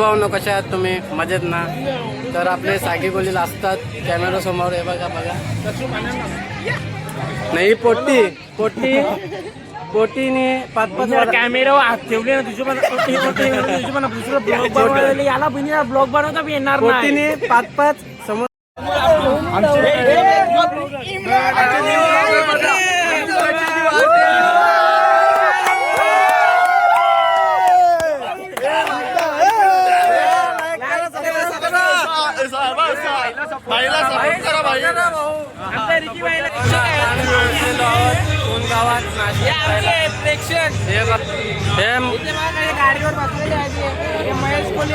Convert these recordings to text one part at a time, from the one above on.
भावनो कशा आहात तुम्ही? मजेत ना? तर आपले सागी गोलील असतात कॅमेरा समोर. हे बघा बघा. नाही पोटी पोटी पोटीने 5-5 कॅमेरा हात ठेवले ना तुझ्या पण दुसरं ब्लॉग बनवायला याला बहिणीला ब्लॉग बनवता बी येणार नाही. पोटीने 5-5 समोर.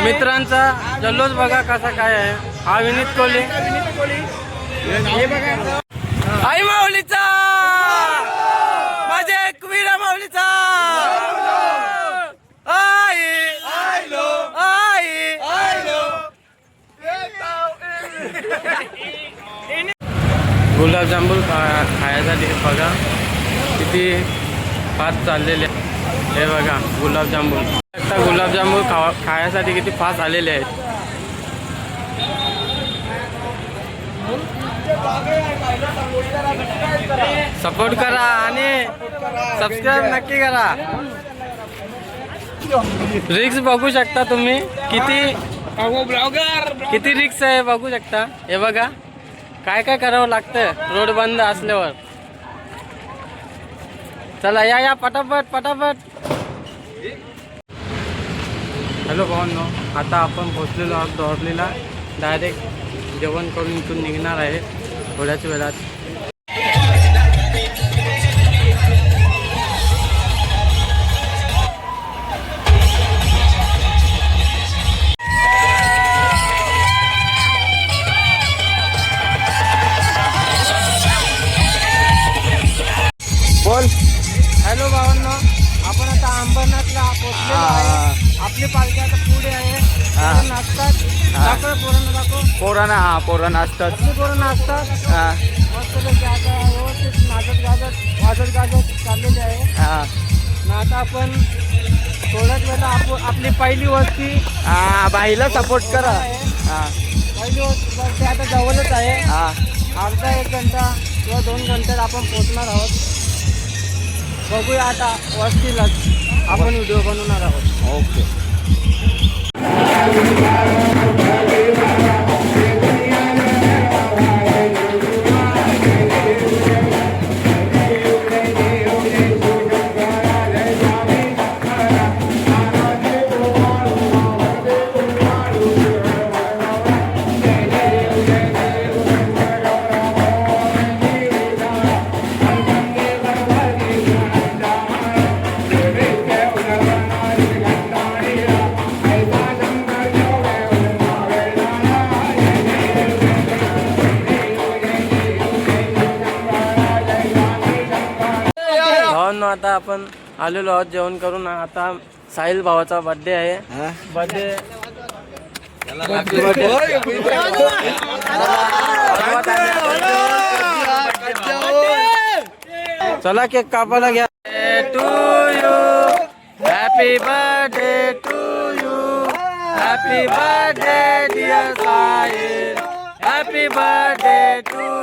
मित्रांचा जल्लोष बघा कसा काय आहे. हा विनीत कोहली. आई माऊलीचा माझे एकविरा माऊलीचा. आई गुलाबजामुन खायसाठी बघा किती फास्ट चाललेले. हे बघा गुलाबजामुन. आता गुलाबजामुन खायसाठी किती फास्ट आलेले आहेत. सपोर्ट करा आणि सबस्क्राईब नक्की करा. रिक्स बघू शकता तुम्ही किती रिक्स आहे बघू शकता. हे बघा काय काय करावं लागतं रोड बंद असल्यावर. चला या पटापट पटापट. हॅलो भावांनो, आता आपण पोहोचलेलो आहोत दोरलीला. डायरेक्ट जेवण करून इथून निघणार आहे थोड्याच वेळात. बोल. हॅलो भावांनो, आपण आता अंबरनाथला पोहोचलेलो आहे. आपली पालखी आता पुढे आहे. नाचतात पोरांना असतात. पोरं नाचतात मस्तपैकी. आता व्यवस्थित वाजत गाजत चाललेली आहे. ना आता आपण थोड्याच वेळेला आपली पहिली वस्ती बाईला सपोर्ट करा. पहिली वस्ती आता जवळच आहे. अर्धा 1 घंटा किंवा 2 घंट्यात आपण पोहोचणार आहोत. बघूया आता वस्तीलाच आपण व्हिडिओ बनवणार आहोत. ओके. आता आपण आलेलो आहोत जेवण करून. आता साहिल भावाचा बर्थडे आहे. बर्थडे चला केक कापायला घ्या. To you happy birthday to you. Happy birthday dear Sahil. Happy birthday to